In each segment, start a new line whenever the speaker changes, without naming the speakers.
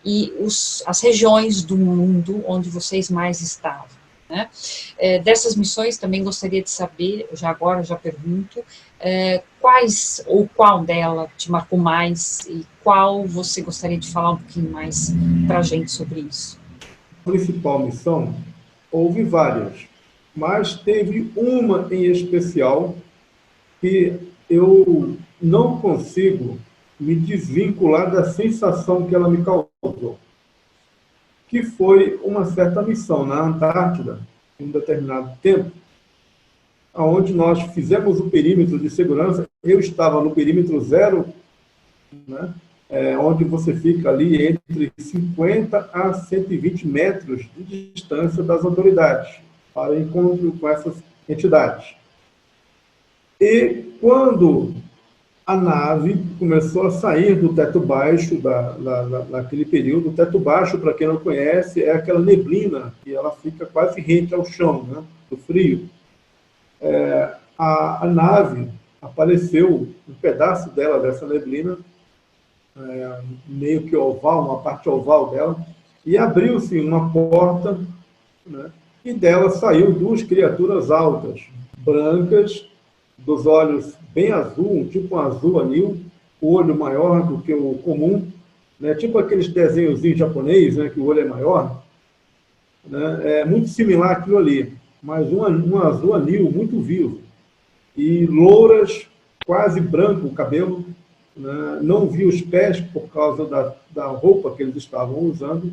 e as regiões do mundo onde vocês mais estavam, né? Dessas missões, também gostaria de saber, já pergunto, quais ou qual dela te marcou mais e qual você gostaria de falar um pouquinho mais para a gente sobre isso?
A principal missão, houve várias, mas teve uma em especial que eu não consigo me desvincular da sensação que ela me causou, que foi uma certa missão na Antártida, em um determinado tempo, onde nós fizemos o perímetro de segurança. Eu estava no perímetro zero, né, onde você fica ali entre 50 a 120 metros de distância das autoridades, para encontro com essas entidades. E quando a nave começou a sair do teto baixo, naquele período, o teto baixo, para quem não conhece, é aquela neblina que ela fica quase rente ao chão, né, do frio. A nave apareceu, um pedaço dela, dessa neblina, meio que oval, uma parte oval dela, e abriu-se uma porta, né, e dela saiu duas criaturas altas, brancas, dos olhos bem azul, tipo um azul anil, o olho maior do que o comum, né, tipo aqueles desenhozinhos japonês, né, que o olho é maior, né, é muito similar àquilo ali, mas um azul anil muito vivo, e louras, quase branco o cabelo, né, não vi os pés por causa da roupa que eles estavam usando,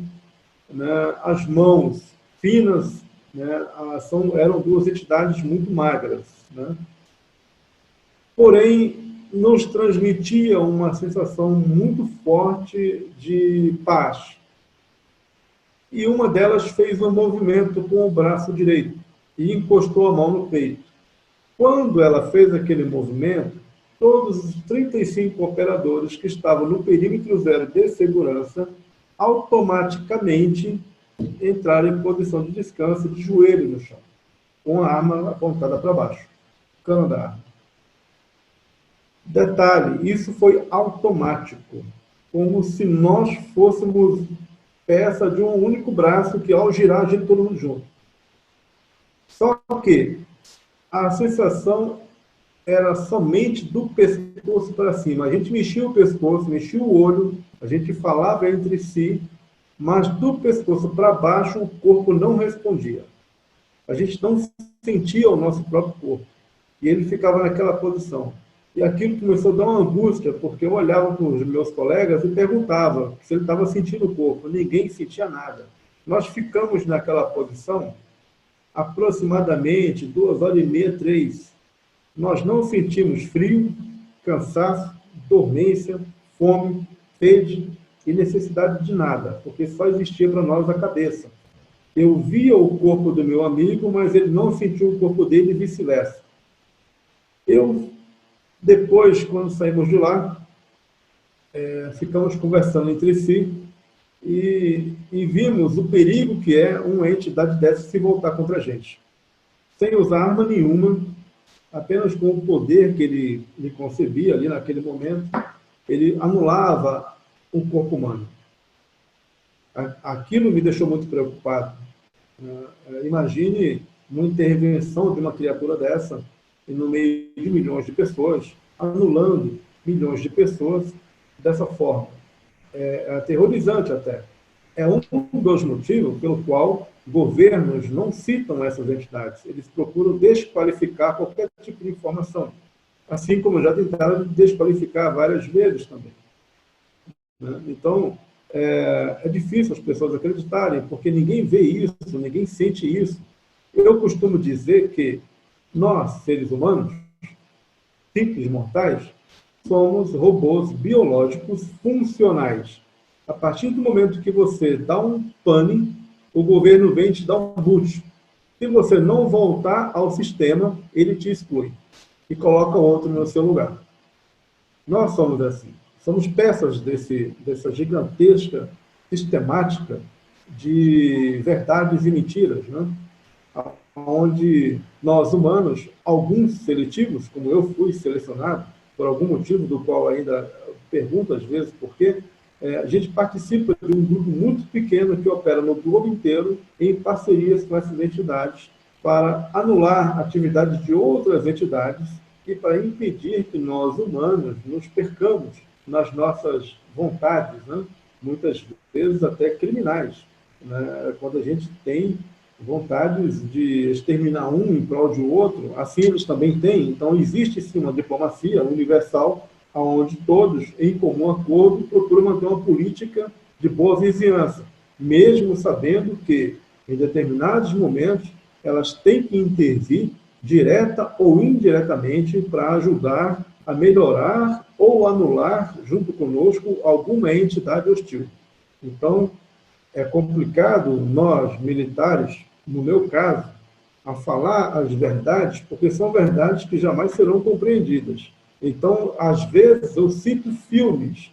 né, as mãos finas, né, eram duas entidades muito magras, né, porém nos transmitia uma sensação muito forte de paz. E uma delas fez um movimento com o braço direito e encostou a mão no peito. Quando ela fez aquele movimento, todos os 35 operadores que estavam no perímetro zero de segurança automaticamente entraram em posição de descanso, de joelho no chão, com a arma apontada para baixo, cano da arma. Detalhe, isso foi automático, como se nós fôssemos peça de um único braço que, ao girar, a gente todo mundo junto. Só que a sensação era somente do pescoço para cima. A gente mexia o pescoço, mexia o olho, a gente falava entre si, mas do pescoço para baixo o corpo não respondia. A gente não sentia o nosso próprio corpo. E ele ficava naquela posição. E aquilo começou a dar uma angústia, porque eu olhava para os meus colegas e perguntava se ele estava sentindo o corpo. Ninguém sentia nada. Nós ficamos naquela posição aproximadamente 2h30, 3. Nós não sentimos frio, cansaço, dormência, fome, sede e necessidade de nada, porque só existia para nós a cabeça. Eu via o corpo do meu amigo, mas ele não sentiu o corpo dele e vice-versa. Depois, quando saímos de lá, ficamos conversando entre si e vimos o perigo que é uma entidade dessa se voltar contra a gente. Sem usar arma nenhuma, apenas com o poder que ele lhe concebia ali naquele momento, ele anulava o corpo humano. Aquilo me deixou muito preocupado. Imagine uma intervenção de uma criatura dessa no meio de milhões de pessoas, anulando milhões de pessoas dessa forma. É aterrorizante até. É um dos motivos pelo qual governos não citam essas entidades. Eles procuram desqualificar qualquer tipo de informação. Assim como já tentaram desqualificar várias vezes também. Então, é difícil as pessoas acreditarem, porque ninguém vê isso, ninguém sente isso. Eu costumo dizer que nós, seres humanos, simples mortais, somos robôs biológicos funcionais. A partir do momento que você dá um pane, o governo vem te dar um boot. Se você não voltar ao sistema, ele te exclui e coloca outro no seu lugar. Nós somos assim. Somos peças dessa gigantesca sistemática de verdades e mentiras, né? Onde nós, humanos, alguns seletivos, como eu fui selecionado, por algum motivo do qual ainda pergunto às vezes por quê, A gente participa de um grupo muito pequeno que opera no globo inteiro em parcerias com essas entidades para anular atividades de outras entidades e para impedir que nós, humanos, nos percamos nas nossas vontades, né? Muitas vezes até criminais, né? Quando a gente tem vontades de exterminar um em prol de outro, assim eles também têm. Então, existe sim uma diplomacia universal, onde todos, em comum acordo, procuram manter uma política de boa vizinhança, mesmo sabendo que, em determinados momentos, elas têm que intervir, direta ou indiretamente, para ajudar a melhorar ou anular, junto conosco, alguma entidade hostil. Então, é complicado nós, militares, no meu caso, a falar as verdades, porque são verdades que jamais serão compreendidas. Então, às vezes, eu cito filmes.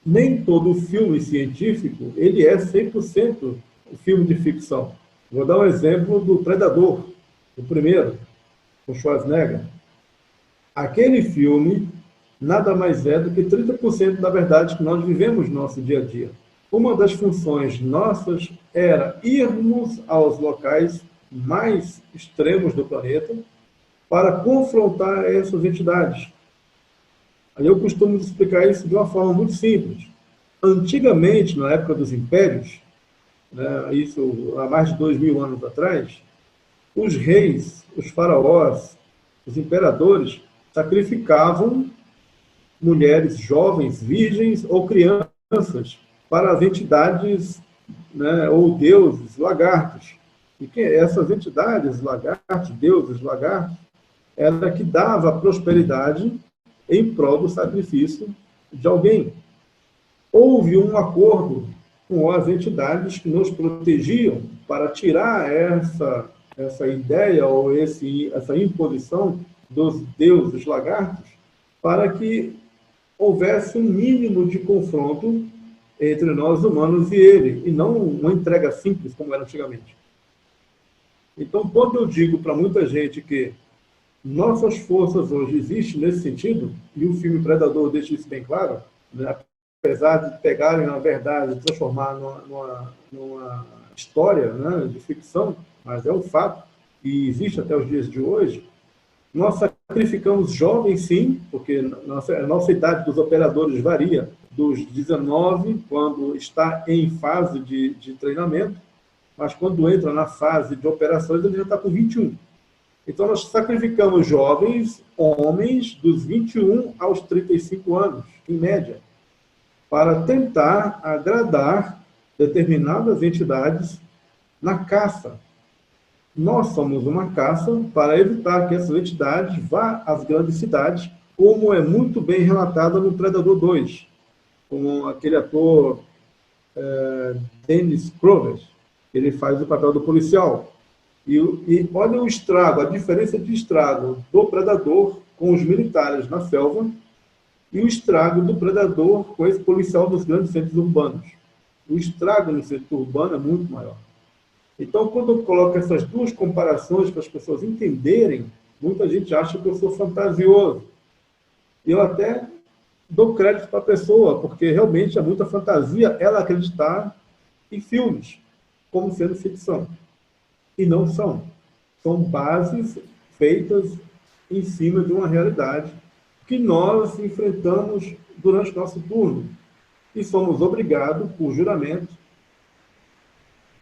Nem todo filme científico ele é 100% um filme de ficção. Vou dar um exemplo do Predador, o primeiro, com Schwarzenegger. Aquele filme nada mais é do que 30% da verdade que nós vivemos no nosso dia a dia. Uma das funções nossas era irmos aos locais mais extremos do planeta para confrontar essas entidades. Aí eu costumo explicar isso de uma forma muito simples. Antigamente, na época dos impérios, né, isso há mais de 2000 anos atrás, os reis, os faraós, os imperadores sacrificavam mulheres jovens, virgens ou crianças para as entidades, né, ou deuses, lagartos. E que essas entidades, lagartos, deuses, lagartos, era que dava prosperidade em prol do sacrifício de alguém. Houve um acordo com as entidades que nos protegiam para tirar essa ideia ou essa imposição dos deuses lagartos, para que houvesse um mínimo de confronto entre nós humanos e ele, e não uma entrega simples como era antigamente. Então, quando eu digo para muita gente que nossas forças hoje existem nesse sentido, e o filme Predador deixa isso bem claro, né? Apesar de pegarem a verdade e transformar numa história, né, de ficção, mas é um fato, e existe até os dias de hoje. Nós sacrificamos jovens, sim, porque a nossa idade dos operadores varia dos 19, quando está em fase de treinamento, mas quando entra na fase de operações, ele já está com 21. Então, nós sacrificamos jovens, homens, dos 21 aos 35 anos, em média, para tentar agradar determinadas entidades na caça. Nós somos uma caça para evitar que essas entidades vá às grandes cidades, como é muito bem relatado no Predador 2, com aquele ator Dennis Crovers. Ele faz o papel do policial. E olha o estrago, a diferença de estrago do Predador com os militares na selva e o estrago do Predador com esse policial dos grandes centros urbanos. O estrago no centro urbano é muito maior. Então, quando eu coloco essas duas comparações para as pessoas entenderem, muita gente acha que eu sou fantasioso. E eu até dou crédito para a pessoa, porque realmente é muita fantasia ela acreditar em filmes como sendo ficção. E não são. São bases feitas em cima de uma realidade que nós enfrentamos durante nosso turno. E somos obrigados, por juramento,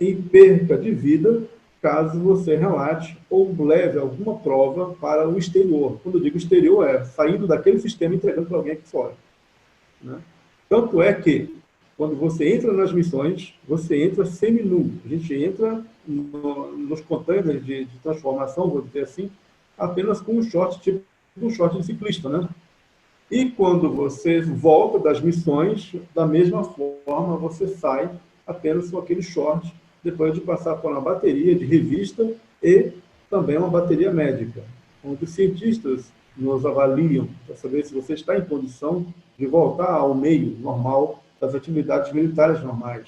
em perca de vida, caso você relate ou leve alguma prova para o exterior. Quando eu digo exterior, é saindo daquele sistema e entregando para alguém aqui fora. Né? Tanto é que, quando você entra nas missões, você entra semi-nu. A gente entra nos containers de transformação, vou dizer assim, apenas com um short, tipo um short de ciclista, né? E quando você volta das missões, da mesma forma, você sai apenas com aquele short, depois de passar por uma bateria de revista e também uma bateria médica, onde os cientistas nos avaliam para saber se você está em condição de voltar ao meio normal das atividades militares normais.